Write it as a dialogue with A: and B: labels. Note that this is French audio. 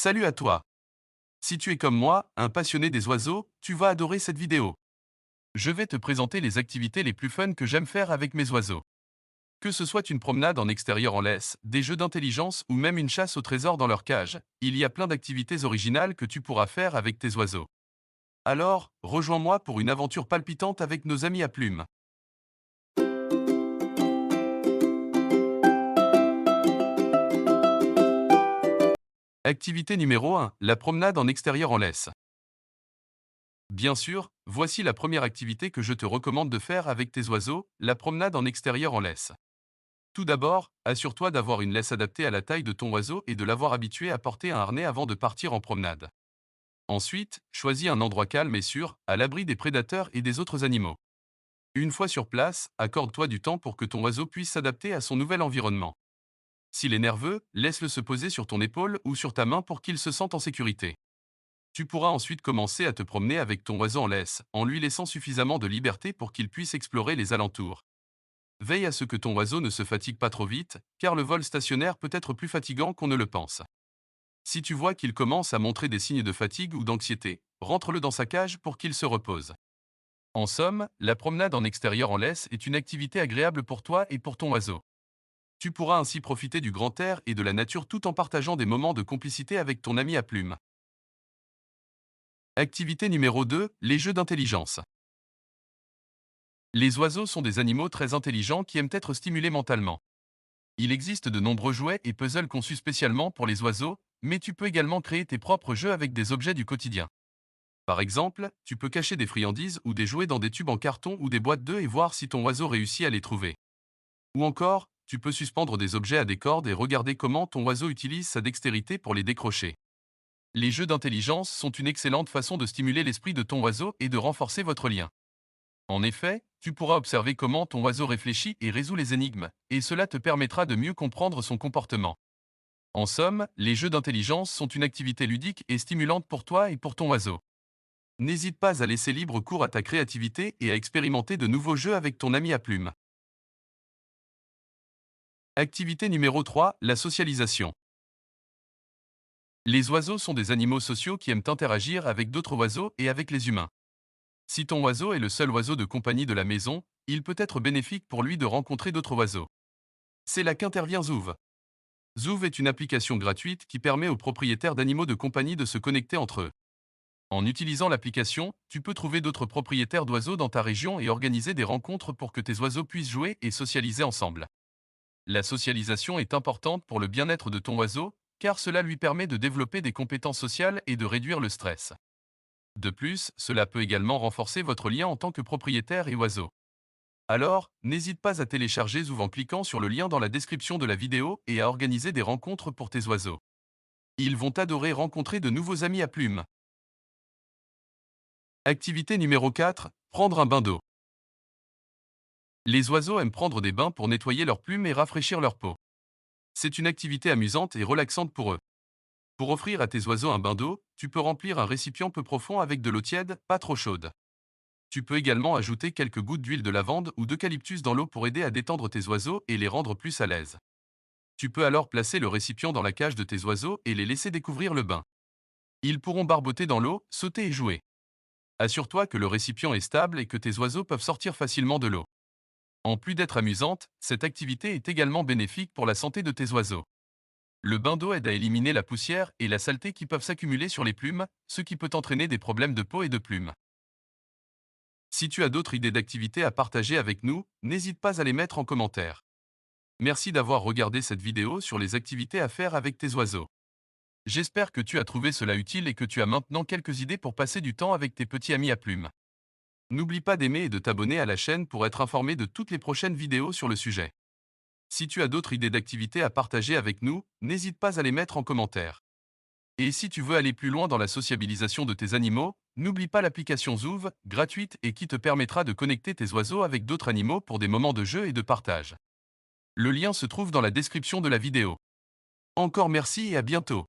A: Salut à toi. Si tu es comme moi, un passionné des oiseaux, tu vas adorer cette vidéo. Je vais te présenter les activités les plus fun que j'aime faire avec mes oiseaux. Que ce soit une promenade en extérieur en laisse, des jeux d'intelligence ou même une chasse au trésor dans leur cage, il y a plein d'activités originales que tu pourras faire avec tes oiseaux. Alors, rejoins-moi pour une aventure palpitante avec nos amis à plumes. Activité numéro 1, la promenade en extérieur en laisse. Bien sûr, voici la première activité que je te recommande de faire avec tes oiseaux, la promenade en extérieur en laisse. Tout d'abord, assure-toi d'avoir une laisse adaptée à la taille de ton oiseau et de l'avoir habitué à porter un harnais avant de partir en promenade. Ensuite, choisis un endroit calme et sûr, à l'abri des prédateurs et des autres animaux. Une fois sur place, accorde-toi du temps pour que ton oiseau puisse s'adapter à son nouvel environnement. S'il est nerveux, laisse-le se poser sur ton épaule ou sur ta main pour qu'il se sente en sécurité. Tu pourras ensuite commencer à te promener avec ton oiseau en laisse, en lui laissant suffisamment de liberté pour qu'il puisse explorer les alentours. Veille à ce que ton oiseau ne se fatigue pas trop vite, car le vol stationnaire peut être plus fatigant qu'on ne le pense. Si tu vois qu'il commence à montrer des signes de fatigue ou d'anxiété, rentre-le dans sa cage pour qu'il se repose. En somme, la promenade en extérieur en laisse est une activité agréable pour toi et pour ton oiseau. Tu pourras ainsi profiter du grand air et de la nature tout en partageant des moments de complicité avec ton ami à plumes. Activité numéro 2, les jeux d'intelligence. Les oiseaux sont des animaux très intelligents qui aiment être stimulés mentalement. Il existe de nombreux jouets et puzzles conçus spécialement pour les oiseaux, mais tu peux également créer tes propres jeux avec des objets du quotidien. Par exemple, tu peux cacher des friandises ou des jouets dans des tubes en carton ou des boîtes d'œufs et voir si ton oiseau réussit à les trouver. Ou encore, tu peux suspendre des objets à des cordes et regarder comment ton oiseau utilise sa dextérité pour les décrocher. Les jeux d'intelligence sont une excellente façon de stimuler l'esprit de ton oiseau et de renforcer votre lien. En effet, tu pourras observer comment ton oiseau réfléchit et résout les énigmes, et cela te permettra de mieux comprendre son comportement. En somme, les jeux d'intelligence sont une activité ludique et stimulante pour toi et pour ton oiseau. N'hésite pas à laisser libre cours à ta créativité et à expérimenter de nouveaux jeux avec ton ami à plumes. Activité numéro 3, la socialisation. Les oiseaux sont des animaux sociaux qui aiment interagir avec d'autres oiseaux et avec les humains. Si ton oiseau est le seul oiseau de compagnie de la maison, il peut être bénéfique pour lui de rencontrer d'autres oiseaux. C'est là qu'intervient Zouv. Zouv est une application gratuite qui permet aux propriétaires d'animaux de compagnie de se connecter entre eux. En utilisant l'application, tu peux trouver d'autres propriétaires d'oiseaux dans ta région et organiser des rencontres pour que tes oiseaux puissent jouer et socialiser ensemble. La socialisation est importante pour le bien-être de ton oiseau, car cela lui permet de développer des compétences sociales et de réduire le stress. De plus, cela peut également renforcer votre lien en tant que propriétaire et oiseau. Alors, n'hésite pas à télécharger Zouv en cliquant sur le lien dans la description de la vidéo et à organiser des rencontres pour tes oiseaux. Ils vont adorer rencontrer de nouveaux amis à plumes. Activité numéro 4, prendre un bain d'eau. Les oiseaux aiment prendre des bains pour nettoyer leurs plumes et rafraîchir leur peau. C'est une activité amusante et relaxante pour eux. Pour offrir à tes oiseaux un bain d'eau, tu peux remplir un récipient peu profond avec de l'eau tiède, pas trop chaude. Tu peux également ajouter quelques gouttes d'huile de lavande ou d'eucalyptus dans l'eau pour aider à détendre tes oiseaux et les rendre plus à l'aise. Tu peux alors placer le récipient dans la cage de tes oiseaux et les laisser découvrir le bain. Ils pourront barboter dans l'eau, sauter et jouer. Assure-toi que le récipient est stable et que tes oiseaux peuvent sortir facilement de l'eau. En plus d'être amusante, cette activité est également bénéfique pour la santé de tes oiseaux. Le bain d'eau aide à éliminer la poussière et la saleté qui peuvent s'accumuler sur les plumes, ce qui peut entraîner des problèmes de peau et de plumes. Si tu as d'autres idées d'activités à partager avec nous, n'hésite pas à les mettre en commentaire. Merci d'avoir regardé cette vidéo sur les activités à faire avec tes oiseaux. J'espère que tu as trouvé cela utile et que tu as maintenant quelques idées pour passer du temps avec tes petits amis à plumes. N'oublie pas d'aimer et de t'abonner à la chaîne pour être informé de toutes les prochaines vidéos sur le sujet. Si tu as d'autres idées d'activités à partager avec nous, n'hésite pas à les mettre en commentaire. Et si tu veux aller plus loin dans la sociabilisation de tes animaux, n'oublie pas l'application Zouv, gratuite et qui te permettra de connecter tes oiseaux avec d'autres animaux pour des moments de jeu et de partage. Le lien se trouve dans la description de la vidéo. Encore merci et à bientôt.